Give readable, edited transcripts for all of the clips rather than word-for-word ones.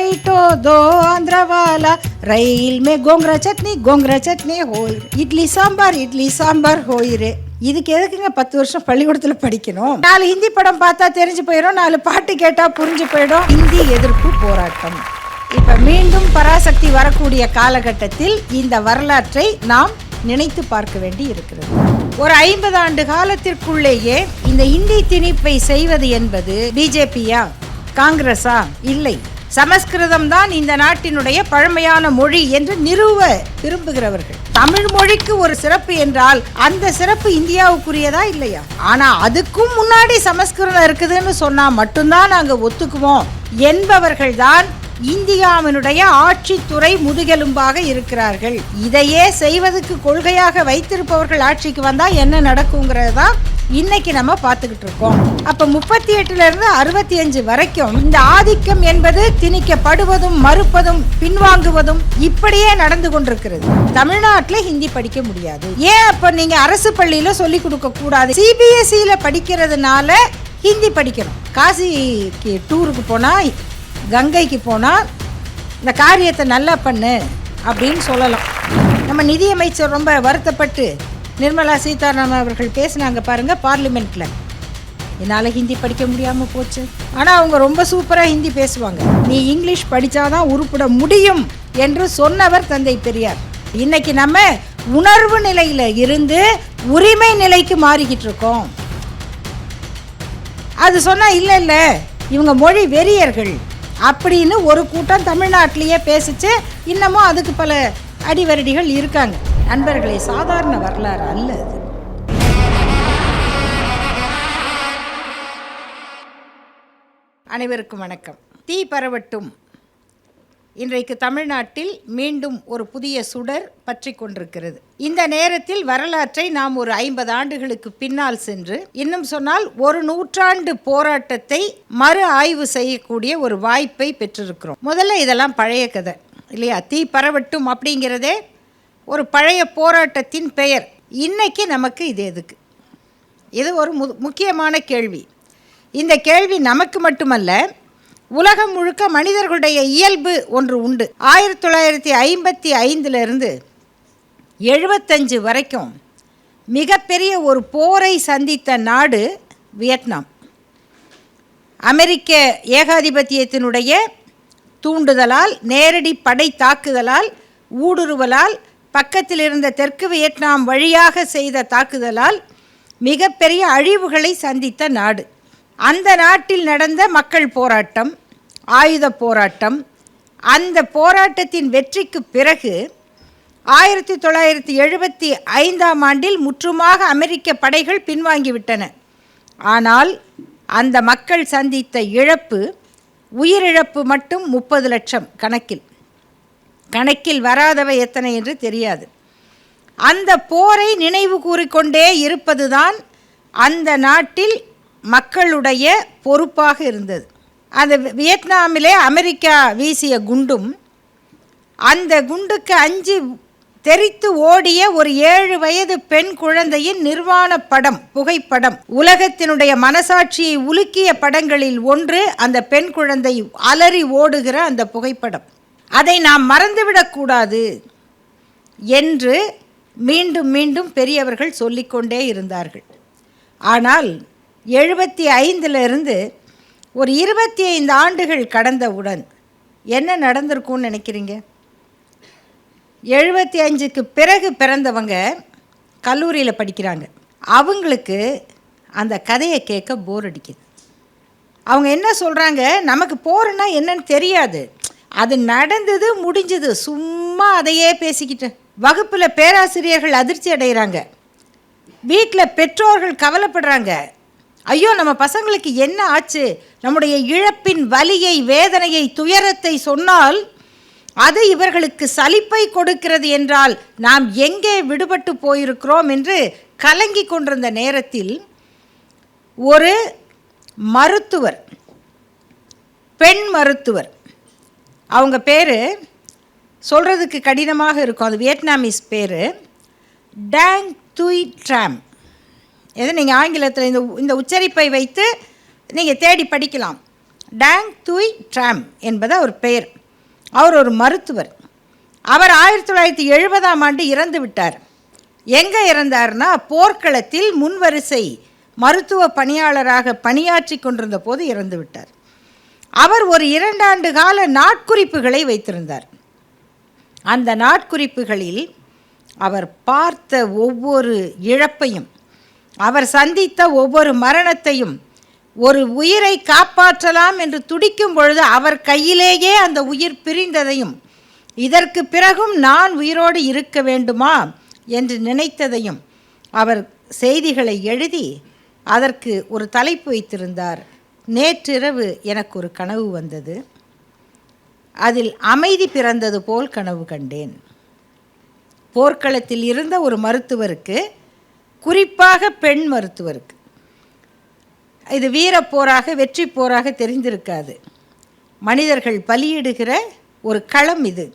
बैठो दो आंध्र वाला रैल में गोंगरा चटनी होई இட்லி சாம்பார் ஹோயிரே. இதுக்கு எதுக்குங்க 10 வருஷம் பள்ளிக்கூடத்தில் படிக்கணும்? 4 ஹிந்தி படம் பார்த்தா தெரிஞ்சு போயிடும், 4 பாட்டு கேட்டா புரிஞ்சு போயிடும். ஹிந்தி எதிர்ப்பு போராட்டம் இப்ப மீண்டும் பராசக்தி வரக்கூடிய காலகட்டத்தில் இந்த வரலாற்றை நாம் நினைத்து பார்க்க வேண்டி இருக்கிறது. ஒரு 50 ஆண்டு காலத்திற்குள்ளேயே இந்த இந்தி திணிப்பை செய்வது என்பது பிஜேபியா காங்கிரஸா? இல்லை, சமஸ்கிருதம் தான் இந்த நாட்டினுடைய பழமையான மொழி என்று நிறுவ விரும்புகிறவர்கள். தமிழ் மொழிக்கு ஒரு சிறப்பு என்றால் அந்த சிறப்பு இந்தியாவுக்குரியதா இல்லையா? ஆனா அதுக்கும் முன்னாடி சமஸ்கிருதம் இருக்குதுன்னு சொன்னா மட்டும்தான் நாங்க ஒத்துக்குவோம் என்பவர்கள் தான் இந்தியாவினுடைய ஆட்சித்துறை முதுகெலும்பாக இருக்கிறார்கள். இதையே செய்வதற்கு கொள்கையாக வைத்திருப்பவர்கள் ஆட்சிக்கு வந்தா என்ன நடக்குங்கிறதா இன்னைக்கு நம்ம பார்த்துக்கிட்டு இருக்கோம். அப்ப 38 இருந்து 65 வரைக்கும் இந்த ஆதிக்கம் என்பது திணிக்கப்படுவதும் மறுப்பதும் பின்வாங்குவதும் இப்படியே நடந்து கொண்டிருக்கிறது. தமிழ்நாட்டில் ஹிந்தி படிக்க முடியாது. ஏன் அப்ப நீங்க அரசு பள்ளியில சொல்லி கொடுக்க கூடாது? சிபிஎஸ்இல படிக்கிறதுனால ஹிந்தி படிக்கணும். காசிக்கு டூருக்கு போனா, கங்கைக்கு போனால் இந்த காரியத்தை நல்லா பண்ணு அப்படின்னு சொல்லலாம். நம்ம நிதியமைச்சர் ரொம்ப வருத்தப்பட்டு நிர்மலா சீதாராமன் அவர்கள் பேசினாங்க பாருங்க பார்லிமெண்ட்ல, என்னால் ஹிந்தி படிக்க முடியாமல் போச்சு. ஆனால் அவங்க ரொம்ப சூப்பராக ஹிந்தி பேசுவாங்க. நீ இங்கிலீஷ் படித்தாதான் உருப்பிட முடியும் என்று சொன்னவர் தந்தை பெரியார். இன்னைக்கு நம்ம உணர்வு நிலையில் இருந்து உரிமை நிலைக்கு மாறிக்கிட்டு இருக்கோம். அது சொன்னால் இல்லை இல்லை இவங்க மொழி வெறியர்கள் அப்படின்னு ஒரு கூட்டம் தமிழ்நாட்டிலேயே பேசிச்சு. இன்னமும் அதுக்கு பல அடிவரடிகள் இருக்காங்க. நண்பர்களே, சாதாரண வரலாறு அல்ல அது. அனைவருக்கும் வணக்கம். தீ பரவட்டும். இன்றைக்கு தமிழ்நாட்டில் மீண்டும் ஒரு புதிய சுடர் பற்றி கொண்டிருக்கிறது. இந்த நேரத்தில் வரலாற்றை நாம் ஒரு 50 ஆண்டுகளுக்கு பின்னால் சென்று, இன்னும் சொன்னால் ஒரு நூற்றாண்டு போராட்டத்தை மறு ஆய்வு செய்யக்கூடிய ஒரு வாய்ப்பை பெற்றிருக்கிறோம். முதல்ல இதெல்லாம் பழைய கதை இல்லையா? தீ பரவட்டும் அப்படிங்கிறதே ஒரு பழைய போராட்டத்தின் பெயர். இன்னைக்கு நமக்கு இது எதுக்கு? இது ஒரு முக்கியமான கேள்வி. இந்த கேள்வி நமக்கு மட்டுமல்ல, உலகம் முழுக்க மனிதர்களுடைய இயல்பு ஒன்று உண்டு. 1955 75 வரைக்கும் மிகப்பெரிய ஒரு போரை சந்தித்த நாடு வியட்நாம். அமெரிக்க ஏகாதிபத்தியத்தினுடைய தூண்டுதலால், நேரடி படை தாக்குதலால், ஊடுருவலால், பக்கத்தில் இருந்த தெற்கு வியட்நாம் வழியாக செய்த தாக்குதலால் மிகப்பெரிய அழிவுகளை சந்தித்த நாடு. அந்த நாட்டில் நடந்த மக்கள் போராட்டம், ஆயுத போராட்டம், அந்த போராட்டத்தின் வெற்றிக்கு பிறகு 1975 ஆண்டில் முற்றுமாக அமெரிக்க படைகள் பின்வாங்கிவிட்டன. ஆனால் அந்த மக்கள் சந்தித்த இழப்பு, உயிரிழப்பு மட்டும் 30 லட்சம் கணக்கில் வராதவை எத்தனை என்று தெரியாது. அந்த போரை நினைவு கூறிக்கொண்டே இருப்பதுதான் அந்த நாட்டில் மக்களுடைய பொறுப்பாக இருந்தது. அந்த வியட்நாமிலே அமெரிக்கா வீசிய குண்டும், அந்த குண்டுக்கு அஞ்சு தெரித்து ஓடிய ஒரு 7 வயது பெண் குழந்தையின் நிர்வாண படம், புகைப்படம், உலகத்தினுடைய மனசாட்சியை உலுக்கிய படங்களில் ஒன்று அந்த பெண் குழந்தை அலறி ஓடுகிற அந்த புகைப்படம். அதை நாம் மறந்துவிடக்கூடாது என்று மீண்டும் மீண்டும் பெரியவர்கள் சொல்லிக்கொண்டே இருந்தார்கள். ஆனால் 75 ஒரு 25 ஆண்டுகள் கடந்தவுடன் என்ன நடந்திருக்கும்னு நினைக்கிறீங்க? 75க்கு பிறகு பிறந்தவங்க கல்லூரியில் படிக்கிறாங்க. அவங்களுக்கு அந்த கதையை கேட்க போர் அடிக்குது. அவங்க என்ன சொல்கிறாங்க, நமக்கு போருன்னா என்னன்னு தெரியாது, அது நடந்தது முடிஞ்சது, சும்மா அதையே பேசிக்கிட்டு. வகுப்பில் பேராசிரியர்கள் அதிர்ச்சி அடைகிறாங்க, வீட்டில் பெற்றோர்கள் கவலைப்படுறாங்க. ஐயோ, நம்ம பசங்களுக்கு என்ன ஆச்சு? நம்முடைய இழப்பின் வலியை, வேதனையை, துயரத்தை சொன்னால் அது இவர்களுக்கு சலிப்பை கொடுக்கிறது என்றால் நாம் எங்கே விடுபட்டு போயிருக்கிறோம் என்று கலங்கி கொண்டிருந்த நேரத்தில் ஒரு மருத்துவர், பெண் மருத்துவர், அவங்க பேர் சொல்கிறதுக்கு கடினமாக இருக்கும், அது வியட்நாமீஸ் பேர், டாங் துய் ட்ராம். எது நீங்கள் ஆங்கிலத்தில் இந்த உச்சரிப்பை வைத்து நீங்கள் தேடி படிக்கலாம். டாங் துய் ட்ராம் என்பது அவர் பெயர். அவர் ஒரு மருத்துவர். அவர் 1970 இறந்து விட்டார். எங்கே இறந்தார்னா, போர்க்களத்தில் முன்வரிசை மருத்துவ பணியாளராக பணியாற்றி கொண்டிருந்த போது இறந்து விட்டார். அவர் ஒரு 2 ஆண்டு கால நாட்குறிப்புகளை வைத்திருந்தார். அந்த நாட்குறிப்புகளில் அவர் பார்த்த ஒவ்வொரு இழப்பையும், அவர் சந்தித்த ஒவ்வொரு மரணத்தையும், ஒரு உயிரை காப்பாற்றலாம் என்று துடிக்கும் பொழுது அவர் கையிலேயே அந்த உயிர் பிரிந்ததையும், இதற்கு பிறகும் நான் உயிரோடு இருக்க வேண்டுமா என்று நினைத்ததையும் அவர் செய்திகளை எழுதி அதற்கு ஒரு தலைப்பு வைத்திருந்தார். நேற்றிரவு எனக்கு ஒரு கனவு வந்தது, அதில் அமைதி பிறந்தது போல் கனவு கண்டேன். போர்க்களத்தில் இருந்த ஒரு மருத்துவருக்கு, குறிப்பாக பெண் மருத்துவருக்கு, இது வீரப்போராக வெற்றி போராக தெரிந்திருக்காது. மனிதர்கள் பலியிடுகிற ஒரு களம் இது.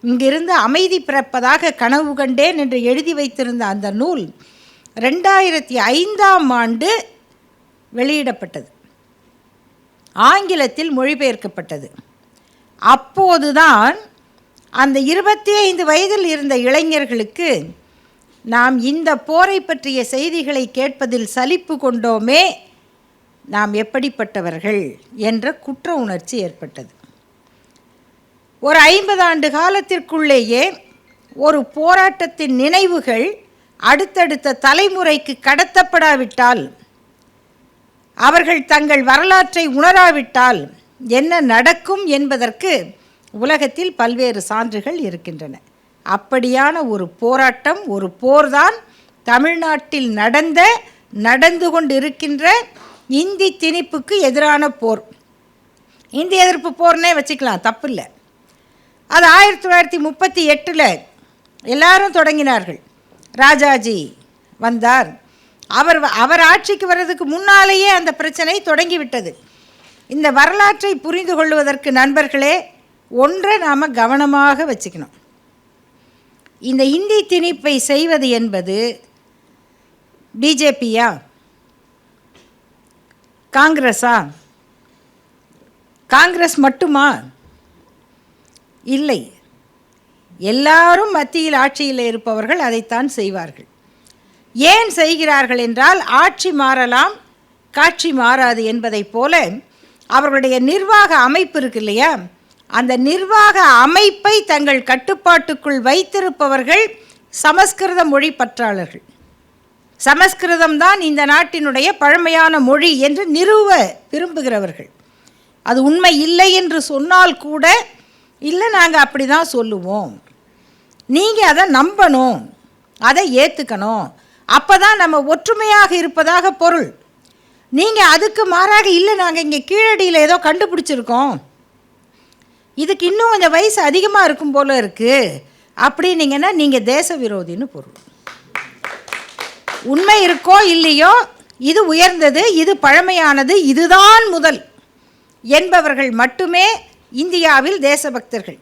இங்கிருந்து அமைதி பிறப்பதாக கனவு கண்டேன் என்று எழுதி வைத்திருந்த அந்த நூல் 2005 வெளியிடப்பட்டது. ஆங்கிலத்தில் மொழிபெயர்க்கப்பட்டது. அப்போதுதான் அந்த 25 வயதில் இருந்த இளைஞர்களுக்கு நாம் இந்த போரை பற்றிய செய்திகளை கேட்பதில் சலிப்பு கொண்டோமே, நாம் எப்படிப்பட்டவர்கள் என்ற குற்ற உணர்ச்சி ஏற்பட்டது. ஒரு 50 ஆண்டு காலத்திற்குள்ளேயே ஒரு போராட்டத்தின் நினைவுகள் அடுத்தடுத்த தலைமுறைக்கு கடத்தப்படாவிட்டால், அவர்கள் தங்கள் வரலாற்றை உணராவிட்டால் என்ன நடக்கும் என்பதற்கு உலகத்தில் பல்வேறு சான்றுகள் இருக்கின்றன. அப்படியான ஒரு போராட்டம், ஒரு போர்தான் தமிழ்நாட்டில் நடந்து கொண்டிருக்கின்ற இந்தி திணிப்புக்கு எதிரான போர். இந்தி எதிர்ப்பு போர்னே வச்சுக்கலாம், தப்பு இல்லை. அது 1938 எல்லாரும் தொடங்கினார்கள். ராஜாஜி வந்தார். அவர் ஆட்சிக்கு வர்றதுக்கு முன்னாலேயே அந்த பிரச்சனை தொடங்கிவிட்டது. இந்த வரலாற்றை புரிந்து கொள்வதற்கு நண்பர்களே, ஒன்றை நாம் கவனமாக வச்சுக்கணும். இந்த இந்தி திணிப்பை செய்வது என்பது பிஜேபியா, காங்கிரஸா? காங்கிரஸ் மட்டுமா? இல்லை, எல்லாரும் மத்தியில் ஆட்சியில் இருப்பவர்கள் அதைத்தான் செய்வார்கள். ஏன் செய்கிறார்கள் என்றால், ஆட்சி மாறலாம், காட்சி மாறாது என்பதைப் போல அவர்களுடைய நிர்வாக அமைப்பு இருக்கு இல்லையா, அந்த நிர்வாக அமைப்பை தங்கள் கட்டுப்பாட்டுக்குள் வைத்திருப்பவர்கள் சமஸ்கிருத மொழி பற்றாளர்கள். சமஸ்கிருதம்தான் இந்த நாட்டினுடைய பழமையான மொழி என்று நிறுவ விரும்புகிறவர்கள். அது உண்மை இல்லை என்று சொன்னால் கூட, இல்லை நாங்கள் அப்படி தான் சொல்லுவோம், நீங்கள் அதை நம்பணும், அதை ஏற்றுக்கணும், அப்போ தான் நம்ம ஒற்றுமையாக இருப்பதாக பொருள். நீங்கள் அதுக்கு மாறாக, இல்லை நாங்கள் இங்கே கீழடியில் ஏதோ கண்டுபிடிச்சிருக்கோம், இதுக்கு இன்னும் கொஞ்சம் வயசு அதிகமாக இருக்கும் போல இருக்குது அப்படின்னீங்கன்னா நீங்கள் தேச விரோதின்னு பொருள். உண்மை இருக்கோ இல்லையோ, இது உயர்ந்தது, இது பழமையானது, இதுதான் முதல் என்பவர்கள் மட்டுமே இந்தியாவில் தேசபக்தர்கள்.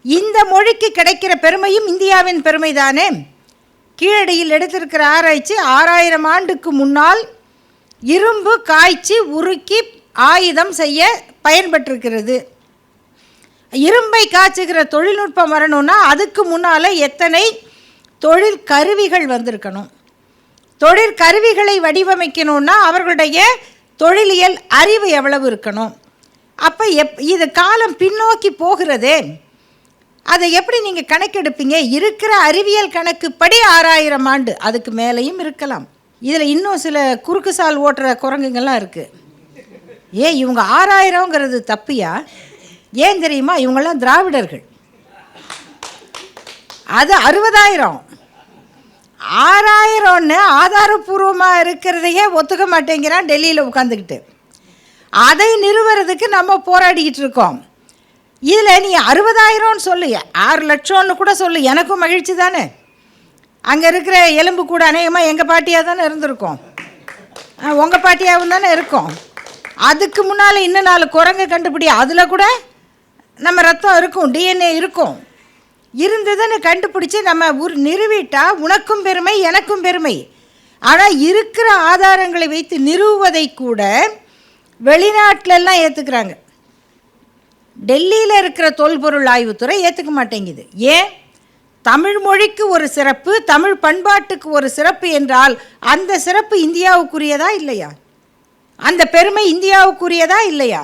இந்த மொழிக்கு கிடைக்கிற பெருமையும் இந்தியாவின் பெருமை தானே. கீழடியில் எடுத்திருக்கிற ஆராய்ச்சி 6000 ஆண்டுக்கு முன்னால் இரும்பு காய்ச்சி உருக்கி ஆயுதம் செய்ய பயன்பட்டிருக்கிறது. இரும்பை காய்ச்சுகிற தொழில்நுட்பம் வரணும்னா அதுக்கு முன்னால் எத்தனை தொழிற்கருவிகள் வந்திருக்கணும். தொழிற்கருவிகளை வடிவமைக்கணும்னா அவர்களுடைய தொழிலியல் அறிவு எவ்வளவு இருக்கணும். அப்போ இது காலம் பின்னோக்கி போகிறதே, அதை எப்படி நீங்கள் கணக்கெடுப்பீங்க? இருக்கிற அறிவியல் கணக்குப்படி 6000 ஆண்டு, அதுக்கு மேலேயும் இருக்கலாம். இதில் இன்னும் சில குறுக்கு சால் ஓட்டுற குரங்குங்கள்லாம் இருக்குது. இவங்க 6000ங்கிறது தப்பியா? ஏன் தெரியுமா? இவங்கெல்லாம் திராவிடர்கள். அது 60,000. 6000ன்னு ஆதாரபூர்வமாக இருக்கிறதையே ஒத்துக்க மாட்டேங்கிறான் டெல்லியில் உட்காந்துக்கிட்டு. அதை நிறுவறதுக்கு நம்ம போராடிக்கிட்டு இருக்கோம். இதில் நீ 60,000ன்னு சொல்லு, 6 லட்சம்னு கூட சொல்லு, எனக்கும் மகிழ்ச்சி தானே. அங்கே இருக்கிற எலும்பு கூட அநேகமாக எங்கள் பாட்டியாக தானே இருந்திருக்கோம், உங்கள் பாட்டியாகவும் தானே இருக்கும். அதுக்கு முன்னால் இன்னும் 4 குரங்கு கண்டுபிடி, அதில் கூட நம்ம ரத்தம் இருக்கும், டிஎன்ஏ இருக்கும். இருந்ததுன்னு கண்டுபிடிச்சி நம்ம நிறுவிட்டா உனக்கும் பெருமை, எனக்கும் பெருமை. ஆனால் இருக்கிற ஆதாரங்களை வைத்து நிறுவுவதை கூட வெளிநாட்டிலெல்லாம் ஏற்றுக்கிறாங்க. டெல்லியில் இருக்கிற தொல்பொருள் ஆய்வுத்துறை ஏற்றுக்க மாட்டேங்குது. ஏன்? தமிழ் மொழிக்கு ஒரு சிறப்பு, தமிழ் பண்பாட்டுக்கு ஒரு சிறப்பு என்றால் அந்த சிறப்பு இந்தியாவுக்குரியதா இல்லையா? அந்த பெருமை இந்தியாவுக்குரியதா இல்லையா?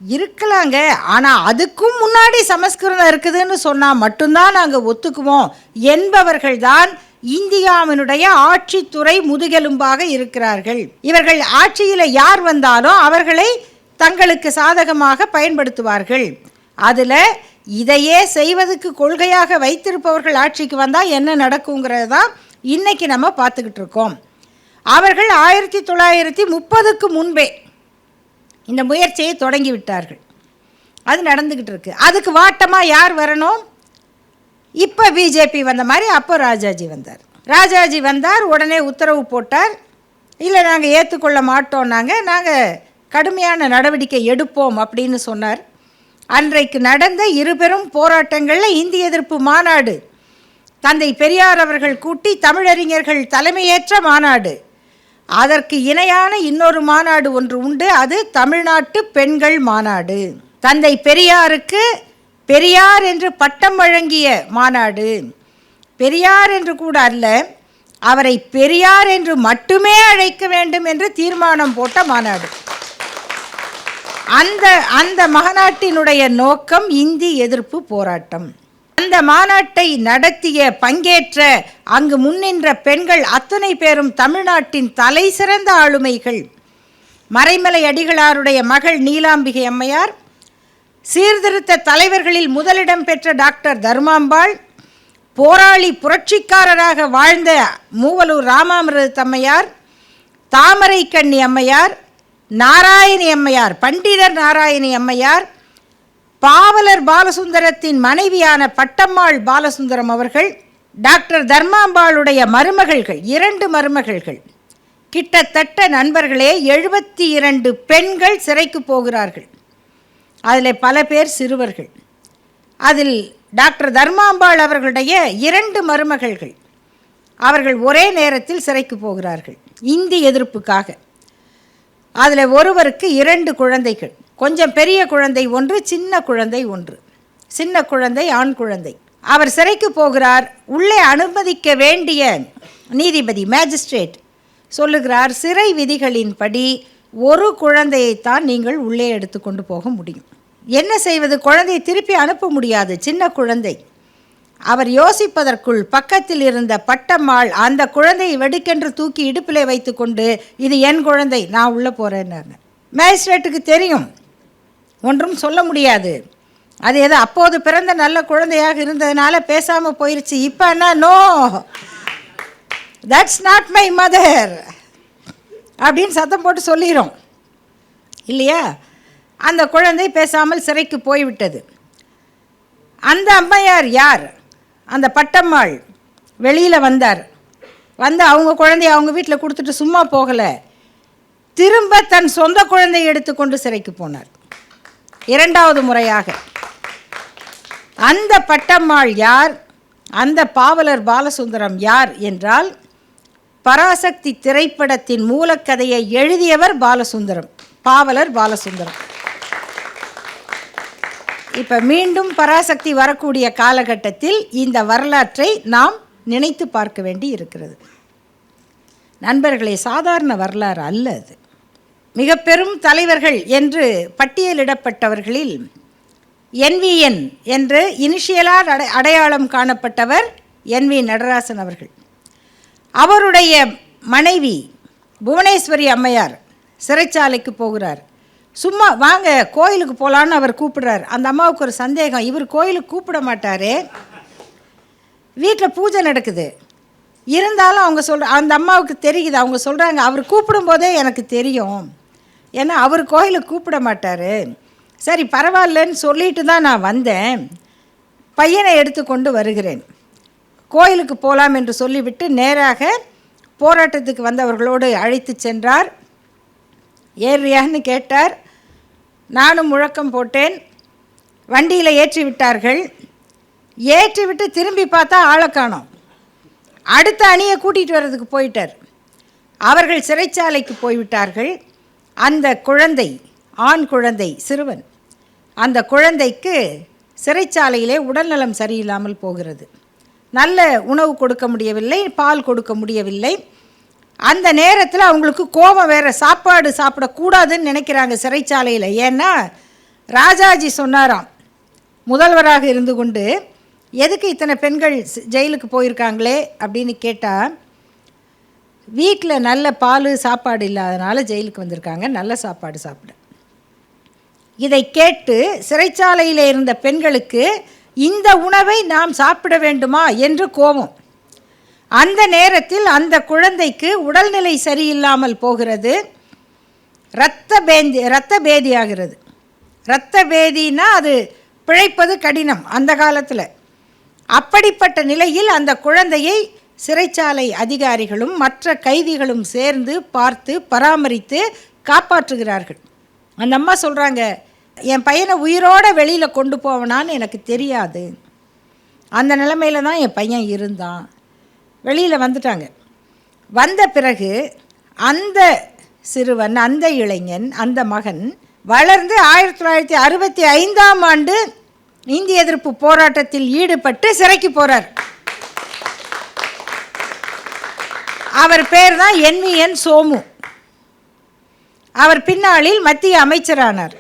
இருக்கலாங்க. ஆனால் அதுக்கும் முன்னாடி சமஸ்கிருதம் இருக்குதுன்னு சொன்னால் மட்டும்தான் நாங்கள் ஒத்துக்குவோம் என்பவர்கள்தான் இந்தியாவினுடைய ஆட்சித்துறை முதுகெலும்பாக இருக்கிறார்கள். இவர்கள் ஆட்சியில் யார் வந்தாலும் அவர்களை தங்களுக்கு சாதகமாக பயன்படுத்துவார்கள். அதில் இதையே செய்வதற்கு கொள்கையாக வைத்திருப்பவர்கள் ஆட்சிக்கு வந்தால் என்ன நடக்குங்கிறது தான் இன்றைக்கி நம்ம பார்த்துக்கிட்டு இருக்கோம். அவர்கள் 1930க்கு முன்பே இந்த முயற்சியை தொடங்கி விட்டார்கள். அது நடந்துக்கிட்டு இருக்கு. அதுக்கு வாட்டமாக யார் வரணும்? இப்போ பிஜேபி வந்த மாதிரி அப்போ ராஜாஜி வந்தார். ராஜாஜி வந்தார், உடனே உத்தரவு போட்டார். இல்லை, நாங்கள் ஏற்றுக்கொள்ள மாட்டோம்னாங்க, நாங்கள் கடுமையான நடவடிக்கை எடுப்போம் அப்படின்னு சொன்னார். அன்றைக்கு நடந்த இருபெரும் போராட்டங்களில் இந்திய எதிர்ப்பு மாநாடு, தந்தை பெரியார் அவர்கள் கூட்டி தமிழறிஞர்கள் தலைமையேற்ற மாநாடு, அதற்கு இணையான இன்னொரு மாநாடு ஒன்று உண்டு, அது தமிழ்நாட்டு பெண்கள் மாநாடு. தந்தை பெரியாருக்கு பெரியார் என்று பட்டம் வழங்கிய மாநாடு. பெரியார் என்று கூட அல்ல, அவரை பெரியார் என்று மட்டுமே அழைக்க வேண்டும் என்று தீர்மானம் போட்ட மாநாடு. அந்த மாநாட்டினுடைய நோக்கம் இந்தி எதிர்ப்பு போராட்டம். அந்த மாநாட்டை நடத்திய பங்கேற்ற அங்கு முன்னின்ற பெண்கள் அத்தனை பேரும் தமிழ்நாட்டின் தலை சிறந்த ஆளுமைகள். மறைமலை அடிகளாருடைய மகள் நீலாம்பிகை அம்மையார், சீர்திருத்த தலைவர்களில் முதலிடம் பெற்ற டாக்டர் தர்மாம்பாள், போராளி புரட்சிக்காரராக வாழ்ந்த மூவலூர் ராமாமிர்த அம்மையார், தாமரை கண்ணி அம்மையார், நாராயணி அம்மையார், பண்டிதர் நாராயணி அம்மையார், பாவலர் பாலசுந்தரத்தின் மனைவியான பட்டம்மாள் பாலசுந்தரம் அவர்கள், டாக்டர் தர்மாம்பாளுடைய மருமகள்கள், 2 மருமகள்கள், கிட்டத்தட்ட நண்பர்களே 72 பெண்கள் சிறைக்கு போகிறார்கள். அதில் பல பேர் சிறுவர்கள். அதில் டாக்டர் தர்மாம்பாள் அவர்களுடைய 2 மருமகள்கள், அவர்கள் ஒரே நேரத்தில் சிறைக்கு போகிறார்கள் இந்தி எதிர்ப்புக்காக. அதில் ஒருவருக்கு 2 குழந்தைகள், கொஞ்சம் பெரிய குழந்தை ஒன்று, சின்ன குழந்தை ஒன்று. சின்ன குழந்தை ஆண் குழந்தை. அவர் சிறைக்கு போகிறார். உள்ளே அனுமதிக்க வேண்டிய நீதிபதி மேஜிஸ்ட்ரேட் சொல்லுகிறார், சிறை விதிகளின்படி ஒரு குழந்தையைத்தான் நீங்கள் உள்ளே எடுத்துக்கொண்டு போக முடியும். என்ன செய்வது? குழந்தையை திருப்பி அனுப்ப முடியாது, சின்ன குழந்தை. அவர் யோசிப்பதற்குள் பக்கத்தில் இருந்த பட்டம்மாள் அந்த குழந்தையை வெடுக்கென்று தூக்கி இடுப்பிலே வைத்து கொண்டு, இது என் குழந்தை, நான் உள்ளே போகிறேன்னு. மேஜிஸ்ட்ரேட்டுக்கு தெரியும், ஒன்றும் சொல்ல முடியாது. அது ஏதோ அப்போது பிறந்த நல்ல குழந்தையாக இருந்ததுனால பேசாமல் போயிடுச்சு. இப்போ என்ன? No, that's not my mother அப்படின்னு சத்தம் போட்டு சொல்லிடும் இல்லையா? அந்த குழந்தை பேசாமல் சிறைக்கு போய்விட்டது. அந்த அம்மையார் யார்? அந்த பட்டம்மாள் வெளியில் வந்தார். வந்து அவங்க குழந்தைய அவங்க வீட்டில் கொடுத்துட்டு சும்மா போகலை, திரும்ப தன் சொந்த குழந்தையை எடுத்துக்கொண்டு சிறைக்கு போனார் 2வது முறையாக. அந்த பட்டம்மாள் யார்? அந்த பாவலர் பாலசுந்தரம் யார் என்றால், பராசக்தி திரைப்படத்தின் மூலக்கதையை எழுதியவர் பாலசுந்தரம், பாவலர் பாலசுந்தரம். இப்போ மீண்டும் பராசக்தி வரக்கூடிய காலகட்டத்தில் இந்த வரலாற்றை நாம் நினைத்து பார்க்க வேண்டி இருக்கிறது. நண்பர்களே, சாதாரண வரலாறு அல்ல அது. மிக பெரும் தலைவர்கள் என்று பட்டியலிடப்பட்டவர்களில் NVN என்று இனிஷியலால் அடையாளம் காணப்பட்டவர் NV நடராசன் அவர்கள். அவருடைய மனைவி புவனேஸ்வரி அம்மையார் சிறைச்சாலைக்கு போகிறார். சும்மா வாங்க கோயிலுக்கு போகலான்னு அவர் கூப்பிடுறார். அந்த அம்மாவுக்கு ஒரு சந்தேகம், இவர் கோயிலுக்கு கூப்பிட மாட்டாரே, வீட்டில் பூஜை நடக்குது. இருந்தாலும் அவங்க அந்த அம்மாவுக்கு தெரியுது, அவங்க சொல்கிறாங்க, அவர் கூப்பிடும்போதே எனக்கு தெரியும், ஏன்னா அவர் கோயிலுக்கு கூப்பிட மாட்டார். சரி பரவாயில்லன்னு சொல்லிட்டு தான் நான் வந்தேன், பையனை எடுத்துக்கொண்டு வருகிறேன், கோயிலுக்கு போகலாம் என்று சொல்லிவிட்டு நேராக போராட்டத்துக்கு வந்தவர்களோடு அழைத்து சென்றார். ஏறியான்னு கேட்டார். நானும் முழக்கம் போட்டேன். வண்டியில் ஏற்றி விட்டார்கள். ஏற்றி விட்டு திரும்பி பார்த்தா ஆளை காணோம். அடுத்த அணியை கூட்டிகிட்டு வர்றதுக்கு போயிட்டார். அவர்கள் சிறைச்சாலைக்கு போய்விட்டார்கள். அந்த குழந்தை, ஆண் குழந்தை, சிறுவன், அந்த குழந்தைக்கு சிறைச்சாலையிலே உடல்நலம் சரியில்லாமல் போகிறது. நல்ல உணவு கொடுக்க முடியவில்லை, பால் கொடுக்க முடியவில்லை. அந்த நேரத்தில் அவங்களுக்கு கோபம் வேறு, சாப்பாடு சாப்பிடக்கூடாதுன்னு நினைக்கிறாங்க சிறைச்சாலையில். ஏன்னா ராஜாஜி சொன்னாராம், முதல்வராக இருந்து கொண்டு, எதுக்கு இத்தனை பெண்கள் ஜெயிலுக்கு போயிருக்காங்களே அப்படின்னு கேட்டால், வீட்டில் நல்ல பால் சாப்பாடு இல்லாதனால ஜெயிலுக்கு வந்திருக்காங்க, நல்ல சாப்பாடு சாப்பிட. இதை கேட்டு சிறைச்சாலையில் இருந்த பெண்களுக்கு இந்த உணவை நாம் சாப்பிட வேண்டுமா என்று கோபம். அந்த நேரத்தில் அந்த குழந்தைக்கு உடல்நிலை சரியில்லாமல் போகிறது, இரத்த பேதியாகிறது. இரத்த பேதினா அது பிழைப்பது கடினம் அந்த காலத்தில். அப்படிப்பட்ட நிலையில் அந்த குழந்தையை சிறைச்சாலை அதிகாரிகளும் மற்ற கைதிகளும் சேர்ந்து பார்த்து பராமரித்து காப்பாற்றுகிறார்கள். அந்த அம்மா சொல்கிறாங்க, என் பையனை உயிரோடு வெளியில் கொண்டு போவனான்னு எனக்கு தெரியாது, அந்த நிலைமையில் தான் என் பையன் இருந்தான். வெளியில் வந்துட்டாங்க. வந்த பிறகு அந்த சிறுவன், அந்த இளைஞன், அந்த மகன் வளர்ந்து 1965ஆம் ஆண்டு இந்திய எதிர்ப்பு போராட்டத்தில் ஈடுபட்டு சிறைக்கு போகிறார். அவர் பேர் தான் NVN சோமு. அவர் பின்னாளில் மத்திய அமைச்சரானார்.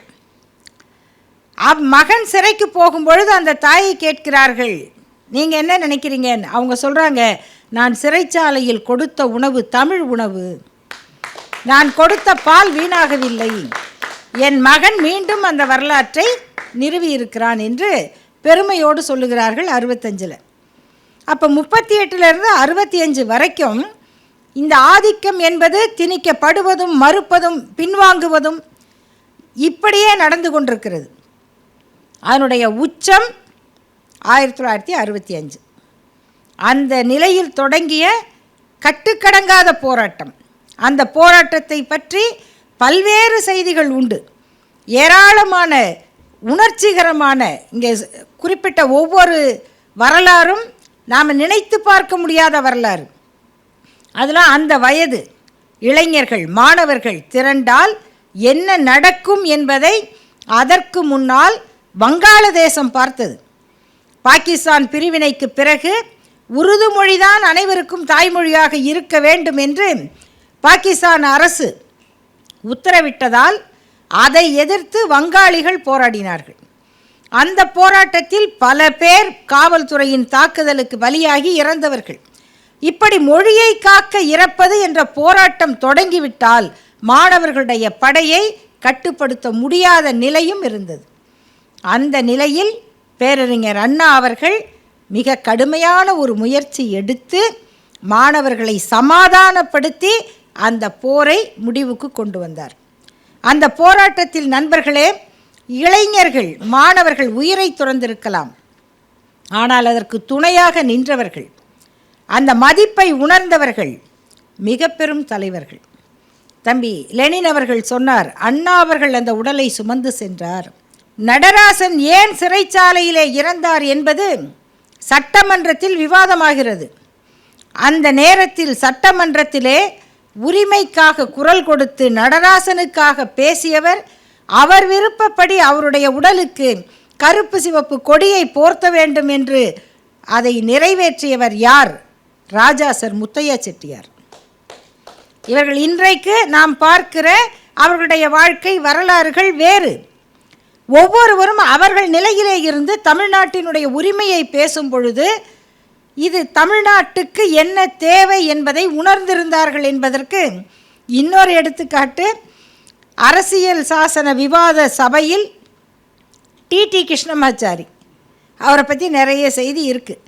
மகன் சிறைக்கு போகும்பொழுது அந்த தாயை கேட்கிறார்கள், நீங்கள் என்ன நினைக்கிறீங்கன்னு. அவங்க சொல்கிறாங்க, நான் சிறைச்சாலையில் கொடுத்த உணவு தமிழ் உணவு, நான் கொடுத்த பால் வீணாகவில்லை, என் மகன் மீண்டும் அந்த வரலாற்றை நிறுவி இருக்கிறான் என்று பெருமையோடு சொல்லுகிறார்கள் 65. அப்போ 38லேருந்து 65 வரைக்கும் இந்த ஆதிக்கம் என்பது திணிக்கப்படுவதும் மறுப்பதும் பின்வாங்குவதும் இப்படியே நடந்து கொண்டிருக்கிறது. அதனுடைய உச்சம் 1965. அந்த நிலையில் தொடங்கிய கட்டுக்கடங்காத போராட்டம். அந்த போராட்டத்தை பற்றி பல்வேறு செய்திகள் உண்டு, ஏராளமான உணர்ச்சிகரமான. இங்கே குறிப்பிட்ட ஒவ்வொரு வரலாறும் நாம் நினைத்து பார்க்க முடியாத வரலாறு. அதெல்லாம் அந்த வயது இளைஞர்கள், மாணவர்கள் திரண்டால் என்ன நடக்கும் என்பதை அதற்கு முன்னால் வங்காளதேசம் பார்த்தது. பாகிஸ்தான் பிரிவினைக்கு பிறகு உருது மொழிதான் அனைவருக்கும் தாய்மொழியாக இருக்க வேண்டும் என்று பாகிஸ்தான் அரசு உத்தரவிட்டதால் அதை எதிர்த்து வங்காளிகள் போராடினார்கள். அந்த போராட்டத்தில் பல பேர் காவல்துறையின் தாக்குதலுக்கு பலியாகி இறந்தவர்கள். இப்படி மொழியை காக்க இறப்பது என்ற போராட்டம் தொடங்கிவிட்டால் மாணவர்களுடைய படையை கட்டுப்படுத்த முடியாத நிலையும் இருந்தது. அந்த நிலையில் பேரறிஞர் அண்ணா அவர்கள் மிக கடுமையான ஒரு முயற்சி எடுத்து மாணவர்களை சமாதானப்படுத்தி அந்த போரை முடிவுக்கு கொண்டு வந்தார். அந்த போராட்டத்தில் நண்பர்களே, இளைஞர்கள், மாணவர்கள் உயிரை துறந்திருக்கலாம், ஆனால் அதற்கு துணையாக நின்றவர்கள், அந்த மதிப்பை உணர்ந்தவர்கள் மிக பெரும் தலைவர்கள். தம்பி லெனின் அவர்கள் சொன்னார், அண்ணா அவர்கள் அந்த உடலை சுமந்து சென்றார். நடராசன் ஏன் சிறைச்சாலையிலே இறந்தார் என்பது சட்டமன்றத்தில் விவாதமாகிறது. அந்த நேரத்தில் சட்டமன்றத்திலே உரிமைக்காக குரல் கொடுத்து நடராசனுக்காக பேசியவர், அவர் விருப்பப்படி அவருடைய உடலுக்கு கருப்பு சிவப்பு கொடியை போர்த்த வேண்டும் என்று அதை நிறைவேற்றியவர் யார்? ராஜா சர் முத்தையா செட்டியார். இவர்கள் இன்றைக்கு நாம் பார்க்கிற அவர்களுடைய வாழ்க்கை வரலாறுகள் வேறு. ஒவ்வொருவரும் அவர்கள் நிலையிலே இருந்து தமிழ்நாட்டினுடைய உரிமையை பேசும் பொழுது இது தமிழ்நாட்டுக்கு என்ன தேவை என்பதை உணர்ந்திருந்தார்கள் என்பதற்கு இன்னொரு எடுத்துக்காட்டு, அரசியல் சாசன விவாத சபையில் டிடி கிருஷ்ணமாச்சாரி, அவரை பற்றி நிறைய செய்தி இருக்குது.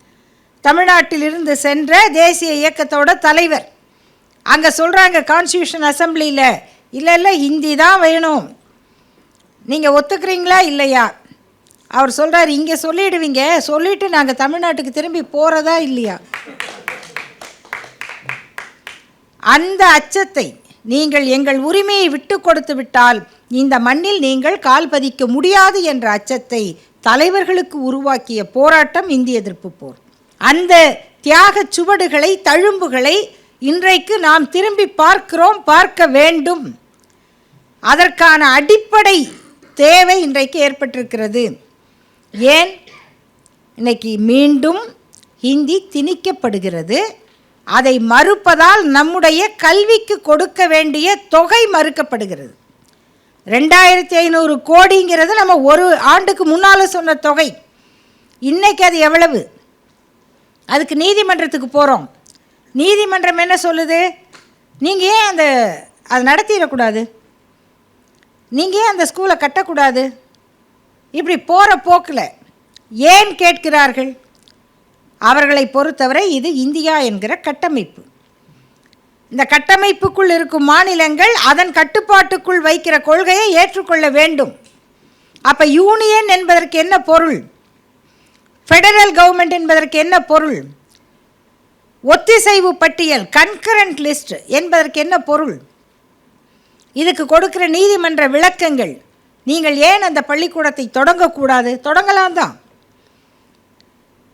தமிழ்நாட்டிலிருந்து சென்ற தேசிய இயக்கத்தோட தலைவர். அங்கே சொல்கிறாங்க கான்ஸ்டியூஷன் அசம்பிளியில், இல்லை ஹிந்தி தான் வேணும், நீங்கள் ஒத்துக்கிறீங்களா இல்லையா? அவர் சொல்கிறார், இங்கே சொல்லிடுவீங்க, சொல்லிவிட்டு நாங்கள் தமிழ்நாட்டுக்கு திரும்பி போகிறதா இல்லையா? அந்த அச்சத்தை, நீங்கள் எங்கள் உரிமையை விட்டு கொடுத்து விட்டால் இந்த மண்ணில் நீங்கள் கால் பதிக்க முடியாது என்ற அச்சத்தை தலைவர்களுக்கு உருவாக்கிய போராட்டம் இந்திய எதிர்ப்பு போர். அந்த தியாக சுவடுகளை, தழும்புகளை இன்றைக்கு நாம் திரும்பி பார்க்கிறோம், பார்க்க வேண்டும். அதற்கான அடிப்படை தேவை இன்றைக்கு ஏற்பட்டிருக்கிறது. ஏன் இன்னைக்கு மீண்டும் ஹிந்தி திணிக்கப்படுகிறது. அதை மறுப்பதால் நம்முடைய கல்விக்கு கொடுக்க வேண்டிய தொகை மறுக்கப்படுகிறது. 2500 கோடிங்கிறது நம்ம ஒரு ஆண்டுக்கு முன்னால் சொன்ன தொகை. இன்றைக்கி அது எவ்வளவு? அதுக்கு நீதிமன்றத்துக்கு போகிறோம். நீதிமன்றம் என்ன சொல்லுது? நீங்கள் ஏன் அதை நடத்திடக்கூடாது, நீங்கள் ஏன் அந்த ஸ்கூலை கட்டக்கூடாது? இப்படி போகிற போக்கில் ஏன் கேட்கிறார்கள்? அவர்களை பொறுத்தவரை இது இந்தியா என்கிற கட்டமைப்பு. இந்த கட்டமைப்புக்குள் இருக்கும் மாநிலங்கள் அதன் கட்டுப்பாட்டுக்குள் வைக்கிற கொள்கையை ஏற்றுக்கொள்ள வேண்டும். அப்போ யூனியன் என்பதற்கு என்ன பொருள்? ஃபெடரல் கவர்மெண்ட் என்பதற்கு என்ன பொருள்? ஒத்திசைவு பட்டியல் கன்கரண்ட் லிஸ்ட் என்பதற்கு என்ன பொருள்? இதுக்கு கொடுக்கிற நீதிமன்ற விளக்கங்கள். நீங்கள் ஏன் அந்த பள்ளிக்கூடத்தை தொடங்கக்கூடாது? தொடங்கலாம் தான்.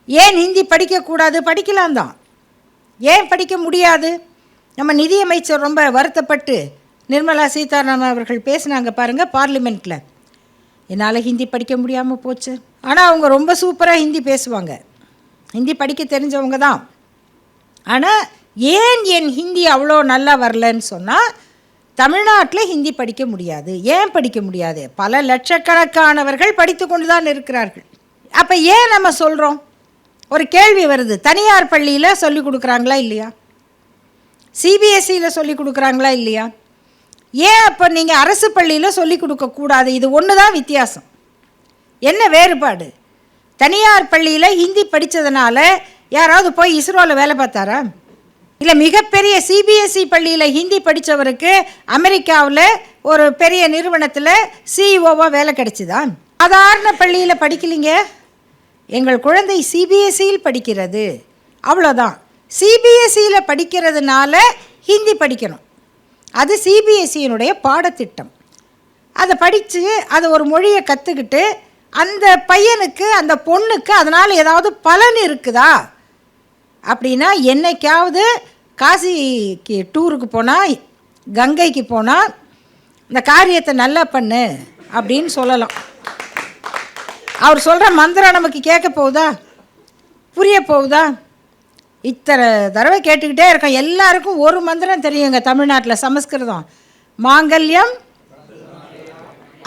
ஏன் ஹிந்தி படிக்கக்கூடாது? படிக்கலாம் தான். ஏன் படிக்க முடியாது? நம்ம நிதியமைச்சர் ரொம்ப வருத்தப்பட்டு நிர்மலா சீதாராமன் அவர்கள் பேசினாங்க பாருங்கள் பார்லிமெண்ட்டில். என்னால் ஹிந்தி படிக்க முடியாமல் போச்சு. ஆனால் அவங்க ரொம்ப சூப்பராக ஹிந்தி பேசுவாங்க, ஹிந்தி படிக்க தெரிஞ்சவங்க தான். ஆனால் ஏன் என் ஹிந்தி அவ்வளோ நல்லா வரலன்னு சொன்னால், தமிழ்நாட்டில் ஹிந்தி படிக்க முடியாது. ஏன் படிக்க முடியாது? பல லட்சக்கணக்கானவர்கள் படித்து கொண்டு தான் இருக்கிறார்கள். அப்போ ஏன் நம்ம சொல்கிறோம்? ஒரு கேள்வி வருது, தனியார் பள்ளியில் சொல்லிக் கொடுக்குறாங்களா இல்லையா? சிபிஎஸ்சியில் சொல்லிக் கொடுக்குறாங்களா இல்லையா? ஏன் அப்போ நீங்கள் அரசு பள்ளியில் சொல்லிக் கொடுக்கக்கூடாது? இது ஒன்று தான் வித்தியாசம். என்ன வேறுபாடு? தனியார் பள்ளியில் ஹிந்தி படித்ததுனால யாராவது போய் இஸ்ரோவில் வேலை பார்த்தாரா? இல்லை மிகப்பெரிய சிபிஎஸ்சி பள்ளியில் ஹிந்தி படித்தவருக்கு அமெரிக்காவில் ஒரு பெரிய நிறுவனத்தில் சிஇஓவாக வேலை கிடைச்சிதா? சாதாரண பள்ளியில் படிக்கலிங்க, எங்கள் குழந்தை சிபிஎஸ்சியில் படிக்கிறது, அவ்வளோதான். சிபிஎஸ்சியில் படிக்கிறதுனால ஹிந்தி படிக்கணும். அது சிபிஎஸ்சியினுடைய பாடத்திட்டம். அதை படித்து அதை ஒரு மொழியை கற்றுக்கிட்டு அந்த பையனுக்கு அந்த பொண்ணுக்கு அதனால் ஏதாவது பலன் இருக்குதா அப்படின்னா, என்னைக்காவது காசிக்கு டூருக்கு போனால், கங்கைக்கு போனால் இந்த காரியத்தை நல்லா பண்ணு அப்படின்னு சொல்லலாம். அவர் சொல்கிற மந்திரம் நமக்கு கேட்க போகுதா? புரிய போகுதா? இத்தனை தடவை கேட்டுக்கிட்டே இருக்கோம். எல்லாருக்கும் ஒரு மந்திரம் தெரியுங்க தமிழ்நாட்டில், சமஸ்கிருதம். மாங்கல்யம்,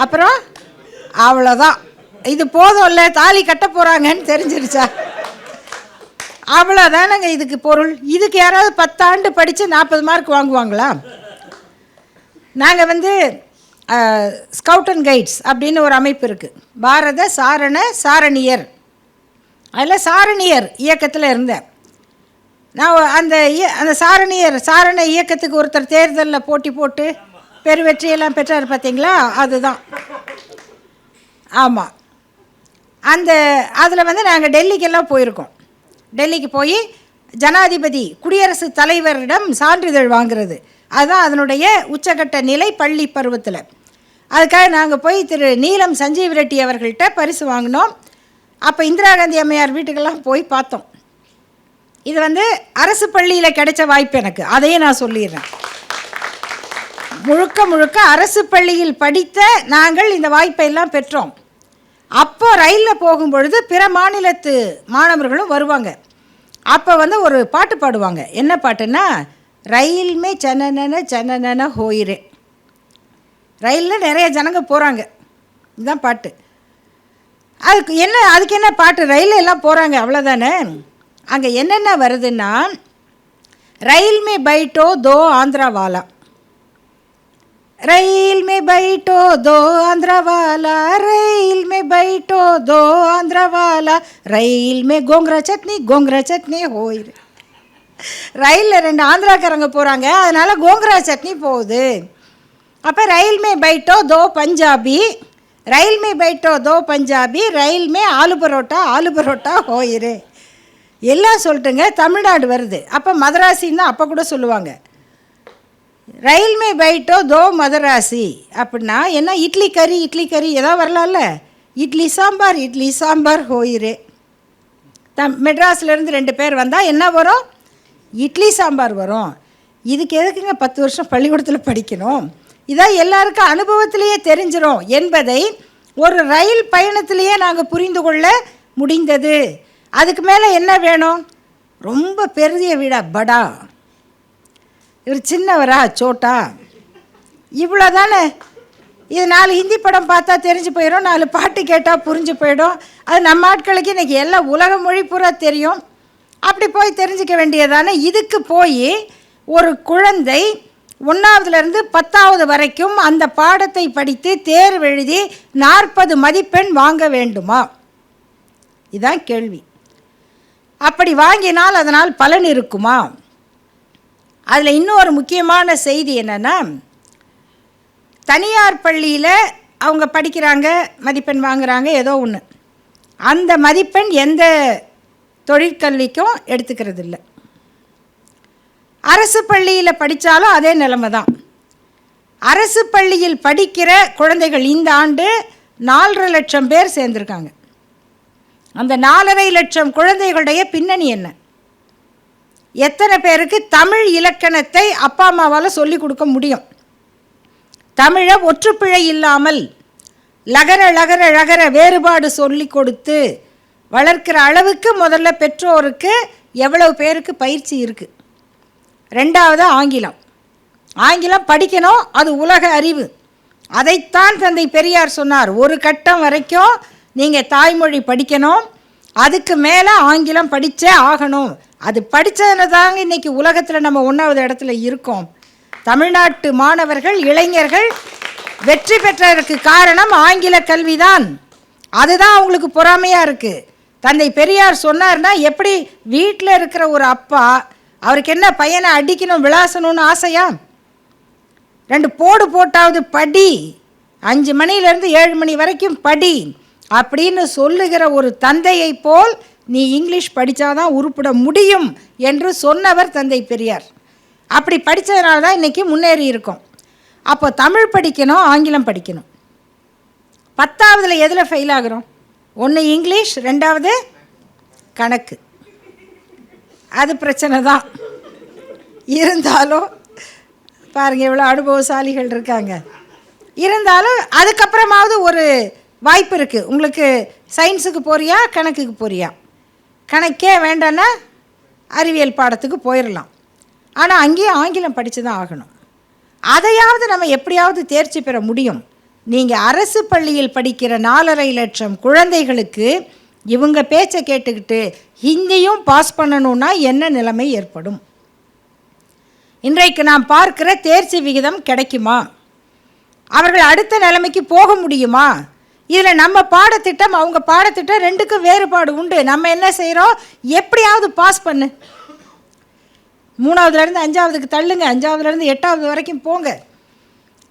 அப்புறம் அவ்வளோதான். இது போதும் இல்லை, தாலி கட்ட போகிறாங்கன்னு தெரிஞ்சிருச்சா? அவ்வளோதானங்க இதுக்கு பொருள். இதுக்கு யாராவது 10 ஆண்டு படித்து 40 மார்க் வாங்குவாங்களா? நாங்கள் ஸ்கவுட் அண்ட் கைட்ஸ் அப்படின்னு ஒரு அமைப்பு இருக்குது, பாரத சாரணியர். அதில் சாரணியர் இயக்கத்தில் இருந்தேன் நான். அந்த சாரண இயக்கத்துக்கு ஒருத்தர் தேர்தலில் போட்டி போட்டு பெருவெற்றியெல்லாம் பெற்றார் பார்த்தீங்களா? அதுதான். ஆமாம். அதில் நாங்கள் டெல்லிக்கெல்லாம் போயிருக்கோம். டெல்லிக்கு போய் ஜனாதிபதி குடியரசுத் தலைவரிடம் சான்றிதழ் வாங்கிறது, அதுதான் அதனுடைய உச்சகட்ட நிலை பள்ளி பருவத்தில். அதுக்காக நாங்கள் போய் திரு நீலம் சஞ்சீவ் ரெட்டி அவர்கள்ட்ட பரிசு வாங்கினோம். அப்போ இந்திரா காந்தி அம்மையார் வீட்டுக்கெல்லாம் போய் பார்த்தோம். இது அரசு பள்ளியில் கிடைச்ச வாய்ப்பு எனக்கு, அதையே நான் சொல்லிடுறேன். முழுக்க அரசு பள்ளியில் படித்த நாங்கள் இந்த வாய்ப்பை எல்லாம் பெற்றோம். அப்போ ரயிலில் போகும்பொழுது பிற மாநிலத்து மாணவர்களும் வருவாங்க. அப்போ ஒரு பாட்டு பாடுவாங்க. என்ன பாட்டுன்னா, ரயில் மே சனனன சனனன ஹோயிரே. ரயிலில் நிறைய ஜனங்க போகிறாங்க, இதுதான் பாட்டு. அதுக்கு என்ன பாட்டு? ரயிலில் எல்லாம் போகிறாங்க, அவ்வளோதானே. அங்கே என்னென்ன வருதுன்னா, ரயில் மே பைட்டோ தோ ஆந்திரா வாலா, ரயில் மே பைட்டோ தோ ஆந்திரா வாலா, ரயில் மே பைட்டோ தோ ஆந்திரா வாலா, ரயில் மே கோங்கரா சட்னி ஹோயிரு. ரயிலில் 2 ஆந்திராக்காரங்க போகிறாங்க, அதனால் கோங்கரா சட்னி போகுது. அப்போ ரயில் மே பைட்டோ தோ பஞ்சாபி, ரயில் மே பைட்டோ தோ பஞ்சாபி, ரயில் மே ஆலு பரோட்டா ஹோயிரு. எல்லாம் சொல்லிட்டுங்க, தமிழ்நாடு வருது. அப்போ மதராசின்னு அப்போ கூட சொல்லுவாங்க. ரயில் மே பைட்டோ தோ மதராசி அப்படின்னா என்ன? இட்லி கறி ஏதோ வரலாம்ல. இட்லி சாம்பார் ஹோயிரே. மெட்ராஸ்லேருந்து 2 பேர் வந்தால் என்ன வரும்? இட்லி சாம்பார் வரும். இதுக்கு எதுக்குங்க 10 வருஷம் பள்ளிக்கூடத்தில் படிக்கணும்? இதான் எல்லாருக்கும் அனுபவத்திலேயே தெரிஞ்சிடும் என்பதை ஒரு ரயில் பயணத்திலேயே நாங்கள் புரிந்து கொள்ள முடிந்தது. அதுக்கு மேலே என்ன வேணும்? ரொம்ப பெரிய வீடா, படா, இவர் சின்னவரா, சோட்டா, இவ்வளோ தானே. இது 4 ஹிந்தி படம் பார்த்தா தெரிஞ்சு போயிடும், 4 பாட்டு கேட்டால் புரிஞ்சு போயிடும். அது நம்ம ஆட்களுக்கு இன்றைக்கி எல்லாம் உலக மொழி பூரா தெரியும். அப்படி போய் தெரிஞ்சிக்க வேண்டியதானே. இதுக்கு போய் ஒரு குழந்தை 1ஆவதுலேருந்து 10ஆவது வரைக்கும் அந்த பாடத்தை படித்து தேர்வு எழுதி 40 மதிப்பெண் வாங்க வேண்டுமா? இதுதான் கேள்வி. அப்படி வாங்கினால் அதனால் பலன் இருக்குமா? அதில் இன்னொரு முக்கியமான செய்தி என்னென்னா, தனியார் பள்ளியில் அவங்க படிக்கிறாங்க, மதிப்பெண் வாங்குகிறாங்க, ஏதோ ஒன்று, அந்த மதிப்பெண் எந்த தொழிற்கல்விக்கும் எடுத்துக்கிறது இல்லை. அரசு பள்ளியில் படித்தாலும் அதே நிலைமை தான். அரசு பள்ளியில் படிக்கிற குழந்தைகள் இந்த ஆண்டு 4.5 லட்சம் பேர் சேர்ந்துருக்காங்க. அந்த 4.5 லட்சம் குழந்தைகளுடைய பின்னணி என்ன? எத்தனை பேருக்கு தமிழ் இலக்கணத்தை அப்பா அம்மாவால் சொல்லிக் கொடுக்க முடியும்? தமிழை ஒற்றுப்பிழை இல்லாமல் லகர லகர லகர வேறுபாடு சொல்லி கொடுத்து வளர்க்கிற அளவுக்கு முதல்ல பெற்றோருக்கு எவ்வளவு பேருக்கு பயிற்சி இருக்குது? 2வது ஆங்கிலம் படிக்கணும், அது உலக அறிவு. அதைத்தான் தந்தை பெரியார் சொன்னார். ஒரு கட்டம் வரைக்கும் நீங்கள் தாய்மொழி படிக்கணும், அதுக்கு மேலே ஆங்கிலம் படித்தே ஆகணும். அது படித்ததுல தாங்க இன்றைக்கி உலகத்தில் நம்ம 1வது இடத்துல இருக்கோம். தமிழ்நாட்டு மாணவர்கள், இளைஞர்கள் வெற்றி பெற்றதற்கு காரணம் ஆங்கில கல்விதான். அதுதான் அவங்களுக்கு பொறாமையாக இருக்குது. தந்தை பெரியார் சொன்னார்னா, எப்படி வீட்டில் இருக்கிற ஒரு அப்பா அவருக்கு என்ன பையனை அடிக்கணும், விளாசணும்னு ஆசையா? 2 போடு போட்டாவது படி, 5 மணிலேருந்து 7 மணி வரைக்கும் படி அப்படின்னு சொல்லுகிற ஒரு தந்தையை போல் நீ இங்கிலீஷ் படித்தாதான் உருப்பிட முடியும் என்று சொன்னவர் தந்தை பெரியார். அப்படி படித்ததுனால தான் இன்றைக்கி முன்னேறி இருக்கோம். அப்போ தமிழ் படிக்கணும், ஆங்கிலம் படிக்கணும். 10ஆவதுல எதில் ஃபெயில் ஆகிறோம்? 1 இங்கிலீஷ், 2வது கணக்கு. அது பிரச்சனை தான். இருந்தாலும் பாருங்கள் எவ்வளோ அனுபவசாலிகள் இருக்காங்க. இருந்தாலும் அதுக்கப்புறமாவது ஒரு வாய்ப்பு இருக்குது. உங்களுக்கு சயின்ஸுக்கு போறியா, கணக்குக்கு போறியா? கணக்கே வேண்டான்னா அறிவியல் பாடத்துக்கு போயிடலாம். ஆனால் அங்கேயும் ஆங்கிலம் படித்து தான் ஆகணும். அதையாவது நம்ம எப்படியாவது தேர்ச்சி பெற முடியும். நீங்கள் அரசு பள்ளியில் படிக்கிற 4.5 லட்சம் குழந்தைகளுக்கு இவங்க பேச்சை கேட்டுக்கிட்டு ஹிந்தியும் பாஸ் பண்ணணுன்னா என்ன நிலைமை ஏற்படும்? இன்றைக்கு நாம் பார்க்கிற தேர்ச்சி விகிதம் கிடைக்குமா? அவர்கள் அடுத்த நிலைமைக்கு போக முடியுமா? இதில் நம்ம பாடத்திட்டம், அவங்க பாடத்திட்டம் 2க்கும் வேறுபாடு உண்டு. நம்ம என்ன செய்கிறோம்? எப்படியாவது பாஸ் பண்ணு, 3ஆவதுலேருந்து 5ஆவதுக்கு தள்ளுங்க, 5ஆவதுலேருந்து 8ஆவது வரைக்கும் போங்க,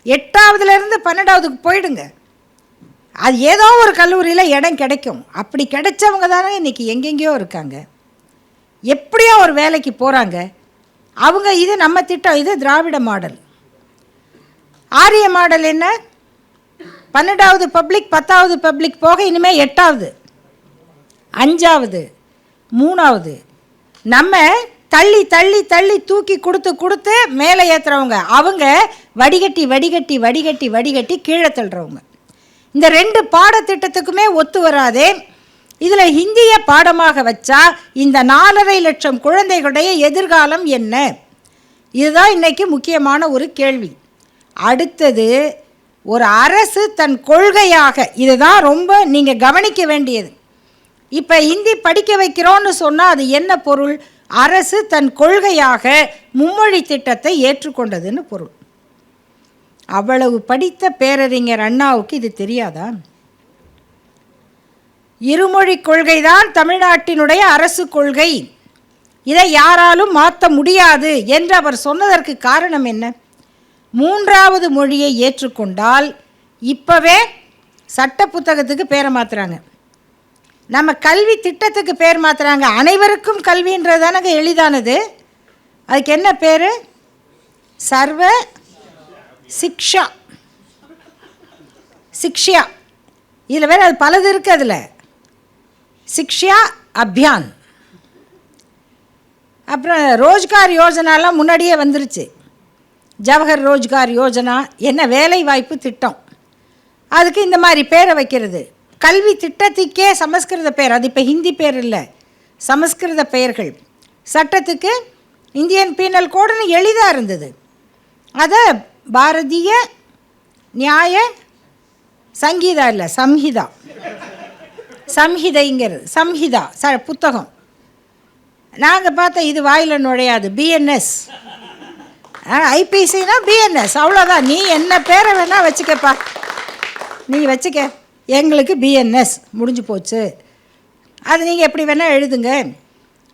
8ஆவதுலேருந்து 12ஆவதுக்கு போயிடுங்க. அது ஏதோ ஒரு கல்லூரியில் இடம் கிடைக்கும். அப்படி கிடைச்சவங்க தானே இன்றைக்கி எங்கெங்கேயோ இருக்காங்க, எப்படியோ ஒரு வேலைக்கு போகிறாங்க. அவங்க இது நம்ம திட்டம், இது திராவிட மாடல். ஆரிய மாடல் என்ன? 12ஆவது பப்ளிக், 10ஆவது பப்ளிக் போக இனிமேல் 8ஆவது, 5ஆவது, 3ஆவது. நம்ம தள்ளி தள்ளி தள்ளி தூக்கி கொடுத்து மேலே ஏற்றுறவங்க, அவங்க வடிகட்டி வடிகட்டி வடிகட்டி வடிகட்டி கீழே தள்ளுறவங்க. இந்த 2 பாடத்திட்டத்துக்குமே ஒத்து வராதே. இதில் ஹிந்தியை பாடமாக வச்சா இந்த 4.5 லட்சம் குழந்தைகளுடைய எதிர்காலம் என்ன? இதுதான் இன்றைக்கி முக்கியமான ஒரு கேள்வி. அடுத்தது, ஒரு அரசு தன் கொள்கையாக, இதுதான் ரொம்ப நீங்கள் கவனிக்க வேண்டியது. இப்போ ஹிந்தி படிக்க வைக்கிறோன்னு சொன்னால் அது என்ன பொருள்? அரசு தன் கொள்கையாக மும்மொழி திட்டத்தை ஏற்றுக்கொண்டதுன்னு பொருள். அவ்வளவு படித்த பேரறிஞர் அண்ணாவுக்கு இது தெரியாதா? இருமொழி கொள்கை தான் தமிழ்நாட்டினுடைய அரசு கொள்கை, இதை யாராலும் மாற்ற முடியாது என்று அவர் சொன்னதற்கு காரணம் என்ன? 3வது மொழியை ஏற்றுக்கொண்டால் இப்போவே சட்ட புத்தகத்துக்கு பேரை மாற்றுறாங்க, நம்ம கல்வி திட்டத்துக்கு பேர் மாற்றுறாங்க. அனைவருக்கும் கல்வின்றது தானங்க எளிதானது. அதுக்கு என்ன பேர்? சர்வ சிக்ஷா. சிக்ஷா இதில் வேறு அது பலது இருக்குது. அதில் சிக்ஷா அபியான், அப்புறம் ரோஜ்கார் யோஜனாலாம் முன்னாடியே வந்துருச்சு. ஜவஹர் ரோஜ்கார் யோஜனா, என்ன வேலை வாய்ப்பு திட்டம், அதுக்கு இந்த மாதிரி பேரை வைக்கிறது. கல்வி திட்டத்துக்கே சமஸ்கிருத பெயர், அது இப்போ ஹிந்தி பேர் இல்லை, சமஸ்கிருத பெயர்கள். சட்டத்துக்கு இந்தியன் பீனல் கோடுன்னு எளிதாக இருந்தது, அதை பாரதிய நியாய சங்கீதா இல்லை சம்ஹிதா, சம்ஹிதைங்கிறது சம்ஹிதா புத்தகம். நாங்கள் பார்த்தா இது வாயில் நுழையாது, பிஎன்எஸ். ஐபிசினா பிஎன்எஸ், அவ்வளோதான். நீ என்ன பேரை வேணால் வச்சுக்கப்பா, நீ வச்சுக்க, எங்களுக்கு பிஎன்எஸ் முடிஞ்சு போச்சு. அது நீங்கள் எப்படி வேணால் எழுதுங்க.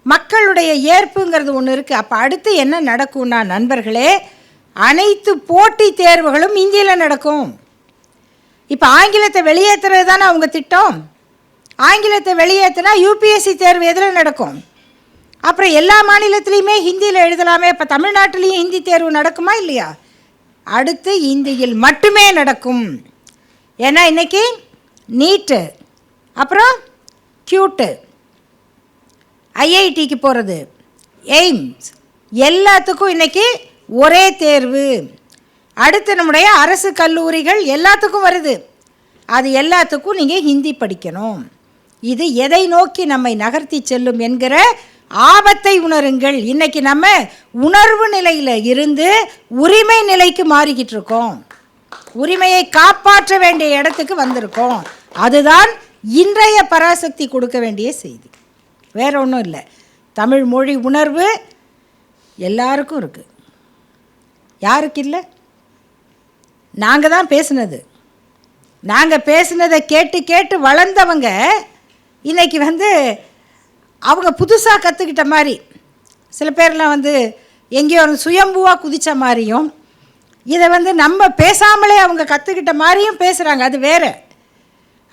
மக்களுடைய ஏற்புங்கிறது ஒன்று இருக்குது. அப்போ அடுத்து என்ன நடக்கும்னா நண்பர்களே, அனைத்து போட்டித் தேர்வுகளும் இந்தியில் நடக்கும். இப்போ ஆங்கிலத்தை வெளியேற்றுறது தானே அவங்க திட்டம். ஆங்கிலத்தை வெளியேற்றினா யூபிஎஸ்சி தேர்வு எதில் நடக்கும்? அப்புறம் எல்லா மாநிலத்திலையுமே ஹிந்தியில் எழுதலாமே. இப்போ தமிழ்நாட்டிலையும் ஹிந்தி தேர்வு நடக்குமா இல்லையா? அடுத்து இந்தியில் மட்டுமே நடக்கும். ஏன்னா இன்றைக்கி நீட்டு, அப்புறம் கியூட்டு, ஐஐடிக்கு போகிறது, எய்ம்ஸ், எல்லாத்துக்கும் இன்றைக்கி ஒரே தேர்வு. அடுத்து நம்முடைய அரசு கல்லூரிகள் எல்லாத்துக்கும் வருது. அது எல்லாத்துக்கும் நீங்கள் ஹிந்தி படிக்கணும். இது எதை நோக்கி நம்மை நகர்த்தி செல்லும் என்கிற ஆபத்தை உணருங்கள். இன்றைக்கி நம்ம உணர்வு நிலையில் இருந்து உரிமை நிலைக்கு மாறிக்கிட்டு இருக்கோம். உரிமையை காப்பாற்ற வேண்டிய இடத்துக்கு வந்திருக்கோம். அதுதான் இன்றைய பராசக்தி கொடுக்க வேண்டிய செய்தி, வேற ஒன்றும் இல்லை. தமிழ் மொழி உணர்வு எல்லாருக்கும் இருக்குது. யாருக்கு இல்லை? நாங்கள் தான் பேசுனது. நாங்கள் பேசுனதை கேட்டு கேட்டு வளர்ந்தவங்க இன்றைக்கி அவங்க புதுசாக கற்றுக்கிட்ட மாதிரி, சில பேர்லாம் எங்கேயோ ஒரு சுயம்புவாக குதித்த மாதிரியும், இதை நம்ம பேசாமலே அவங்க கற்றுக்கிட்ட மாதிரியும் பேசுகிறாங்க. அது வேறு.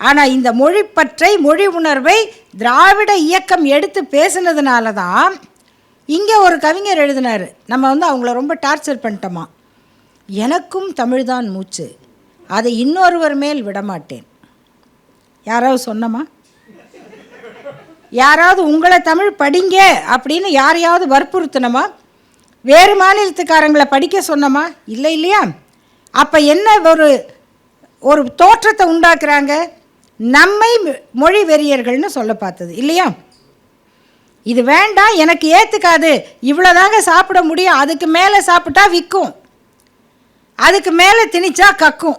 ஆனால் இந்த மொழிப்பற்றை, மொழி உணர்வை திராவிட இயக்கம் எடுத்து பேசுனதுனால தான் இங்கே ஒரு கவிஞர் எழுதினார். நம்ம அவங்கள ரொம்ப டார்ச்சர் பண்ணிட்டோமா. எனக்கும் தமிழ்தான் மூச்சு, அதை இன்னொருவர் மேல் விடமாட்டேன். யாராவது சொன்னமா? யாராவது உங்களை தமிழ் படிங்க அப்படின்னு யாரையாவது வற்புறுத்தினமா? வேறு மாநிலத்துக்காரங்களை படிக்க சொன்னமா? இல்லை இல்லையா? அப்போ என்ன ஒரு தோற்றத்தை உண்டாக்குறாங்க, நம்மை மொழி வெறியர்கள்னு சொல்ல பார்த்தது இல்லையா? இது வேண்டாம், எனக்கு ஏற்றுக்காது, இவ்வளோதாங்க சாப்பிட முடியும், அதுக்கு மேலே சாப்பிட்டா விற்கும், அதுக்கு மேலே திணிச்சா கக்கும்,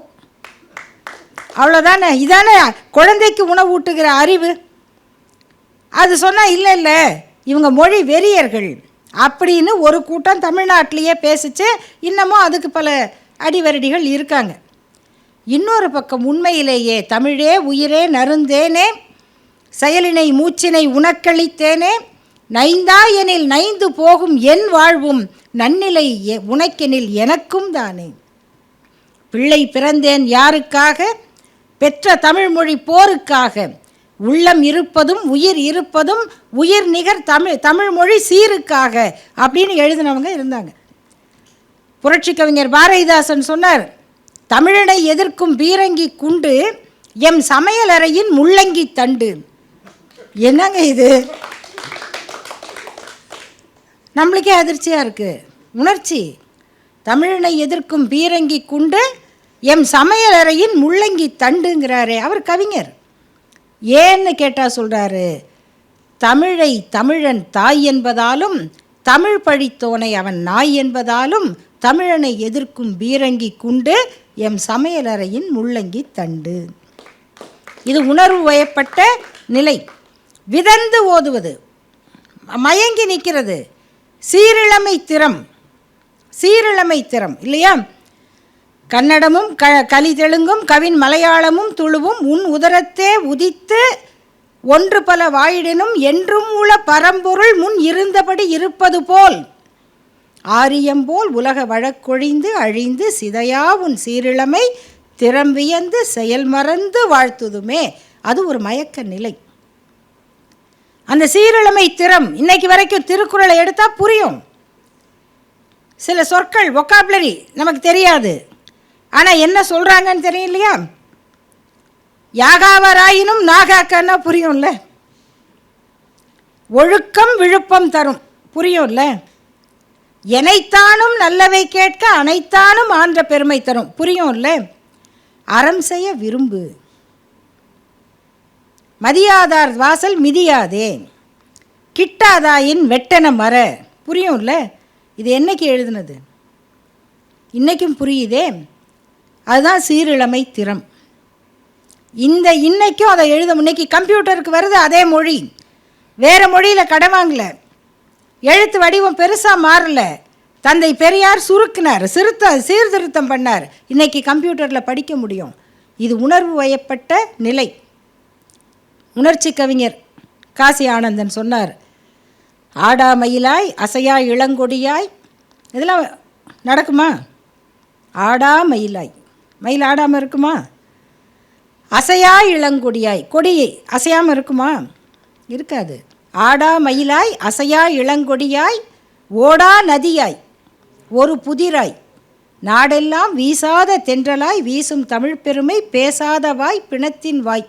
அவ்வளோதானே. இதானே குழந்தைக்கு உணவு ஊட்டுகிற அறிவு. அது சொன்னால் இல்லை இல்லை இவங்க மொழி வெறியர்கள் அப்படின்னு ஒரு கூட்டம் தமிழ்நாட்டிலேயே பேசிச்சு. இன்னமும் அதுக்கு பல அடிவரடிகள் இருக்காங்க. இன்னொரு பக்கம் உண்மையிலேயே தமிழே உயிரே நறுந்தேனே, செயலினை மூச்சினை உனக்களித்தேனே, நைந்தா எனில் நைந்து போகும் என் வாழ்வும், நன்னிலை உனக்கெனில் எனக்கும் தானே. பிள்ளை பிறந்தேன் யாருக்காக, பெற்ற தமிழ்மொழி போருக்காக, உள்ளம் இருப்பதும் உயிர் இருப்பதும் உயிர் நிகர் தமிழ்மொழி சீருக்காக அப்படின்னு எழுதினவங்க இருந்தாங்க. புரட்சி கவிஞர் பாரதிதாசன் சொன்னார், தமிழனை எதிர்க்கும் பீரங்கி குண்டு எம் சமையலறையின் முள்ளங்கி தண்டு. என்னங்க இது? நம்மளுக்கே அதிர்ச்சியாக இருக்குது, உணர்ச்சி. தமிழனை எதிர்க்கும் பீரங்கி குண்டு எம் சமையலறையின் முள்ளங்கி தண்டுங்கிறாரு அவர் கவிஞர். ஏன்னு கேட்டால் சொல்கிறாரு, தமிழை தமிழன் தாய் என்பதாலும் தமிழ் பழித்தோனை அவன் நாய் என்பதாலும் தமிழனை எதிர்க்கும் பீரங்கி குண்டு எம் சமையலறையின் முள்ளங்கி தண்டு. இது உணர்வு வயப்பட்ட நிலை. விதந்து ஓதுவது, மயங்கி நிற்கிறது, சீரிழமை திறம், சீரிழமை திறம் இல்லையா? கன்னடமும் கலி தெலுங்கும் கவின் மலையாளமும் துளுவும் உன் உதரத்தே உதித்து ஒன்று பல வாயிடனும் என்றும் உள பரம்பொருள் முன் இருந்தபடி இருப்பது போல் ஆரியம்போல் உலக வழக்கொழிந்து அழிந்து சிதையா உன் சீரிழமை திறம் வியந்து செயல் மறந்து வாழ்த்துதுமே. அது ஒரு மயக்க நிலை. அந்த சீரிழமை திறம் இன்னைக்கு வரைக்கும் திருக்குறளை எடுத்தால் புரியும். சில சொற்கள் வொக்காபுலரி நமக்கு தெரியாது, ஆனால் என்ன சொல்கிறாங்கன்னு தெரியும் இல்லையா? யாகாவராயினும் நாகாக்கன்னா புரியும்ல. ஒழுக்கம் விழுப்பம் தரும் புரியும்ல. எனைத்தானும் நல்லவை கேட்க அனைத்தானும் ஆன்ற பெருமை தரும். புரியும் இல்லை? அறம் செய்ய விரும்பு, மதியாதார் வாசல் மிதியாதே, கிட்டாதாயின் வெட்டன மர. புரியும் இல்லை? இது என்னைக்கு எழுதுனது? இன்றைக்கும் புரியுதே. அதுதான் சீரிழமை திறம். இந்த இன்னைக்கும் அதை எழுத, இன்னைக்கு கம்ப்யூட்டருக்கு வருது அதே மொழி, வேறு மொழியில் கடன் வாங்கல, எழுத்து வடிவம் பெருசாக மாறல. தந்தை பெரியார் சுருக்கினார், சீர்திருத்தம் பண்ணார். இன்றைக்கி கம்ப்யூட்டரில் படிக்க முடியும். இது உணர்வு வயப்பட்ட நிலை. உணர்ச்சி கவிஞர் காசி ஆனந்தன் சொன்னார், ஆடா மயிலாய் அசையா இளங்கொடியாய். இதெல்லாம் நடக்குமா? ஆடா மயிலாய், மயில் ஆடாமல் இருக்குமா? அசையா இளங்கொடியாய், கொடி அசையாமல் இருக்குமா? இருக்காது. ஆடா மயிலாய் அசையா இளங்கொடியாய், ஓடா நதியாய் ஒரு புதிராய், நாடெல்லாம் வீசாத தென்றலாய் வீசும் தமிழ் பெருமை பேசாத வாய் பிணத்தின் வாய்,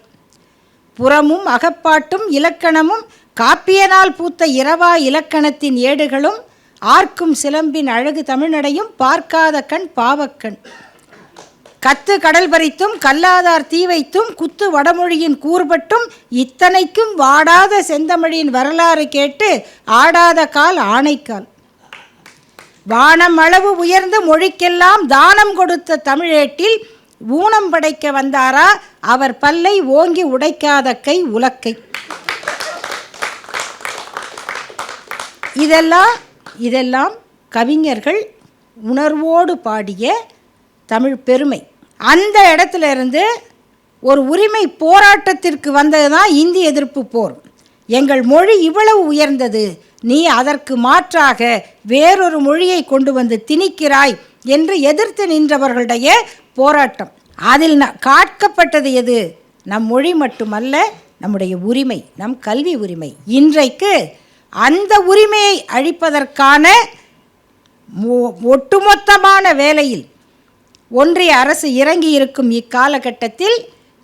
புறமும் அகப்பாட்டும் இலக்கணமும் காப்பியனால் பூத்த இரவா இலக்கணத்தின் ஏடுகளும் ஆர்க்கும் சிலம்பின் அழகு தமிழ்நடையும் பார்க்காத கண் பாவக்கண், கத்து கடல் பறித்தும் கல்லாதார் தீ வைத்தும் குத்து வடமொழியின் கூர்பட்டும் இத்தனைக்கும் வாடாத செந்தமிழின் வரலாறு கேட்டு ஆடாத கால் ஆணைக்கால், வானம் அளவு உயர்ந்த மொழிக்கெல்லாம் தானம் கொடுத்த தமிழேட்டில் ஊனம் படைக்க வந்தாரா அவர் பல்லை ஓங்கி உடைக்காத கை உலக்கை. இதெல்லாம் கவிஞர்கள் உணர்வோடு பாடிய தமிழ் பெருமை. அந்த இடத்துல இருந்து ஒரு உரிமை போராட்டத்திற்கு வந்தது தான் இந்தி எதிர்ப்பு போர். எங்கள் மொழி இவ்வளவு உயர்ந்தது, நீ அதற்கு மாற்றாக வேறொரு மொழியை கொண்டு வந்து திணிக்கிறாய் என்று எதிர்த்து நின்றவர்களுடைய போராட்டம். அதில் காட்கப்பட்டது எது? நம் மொழி மட்டுமல்ல, நம்முடைய உரிமை, நம் கல்வி உரிமை. இன்றைக்கு அந்த உரிமையை அழிப்பதற்கான ஒட்டுமொத்தமான வேலையில் ஒன்றிய அரசு இறங்கி இருக்கும் இக்காலகட்டத்தில்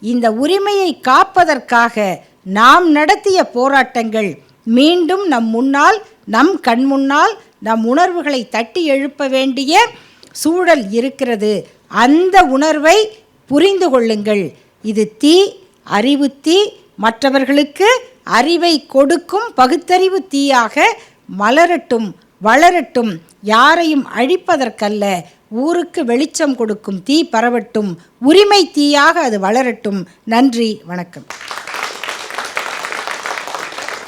இந்த உரிமையை காப்பதற்காக நாம் நடத்திய போராட்டங்கள் மீண்டும் நம் முன்னால், நம் கண் முன்னால் நம் உணர்வுகளை தட்டி எழுப்ப வேண்டிய சூழல் இருக்கிறது. அந்த உணர்வை புரிந்து கொள்ளுங்கள். இது தீ, அறிவு தீ, மற்றவர்களுக்கு அறிவை கொடுக்கும் பகுத்தறிவு தீயாக மலரட்டும், வளரட்டும். யாரையும் அழிப்பதற்கல்ல, ஊருக்கு வெளிச்சம் கொடுக்கும் தீ பரவட்டும், உரிமை தீயாக அது வளரட்டும். நன்றி, வணக்கம்.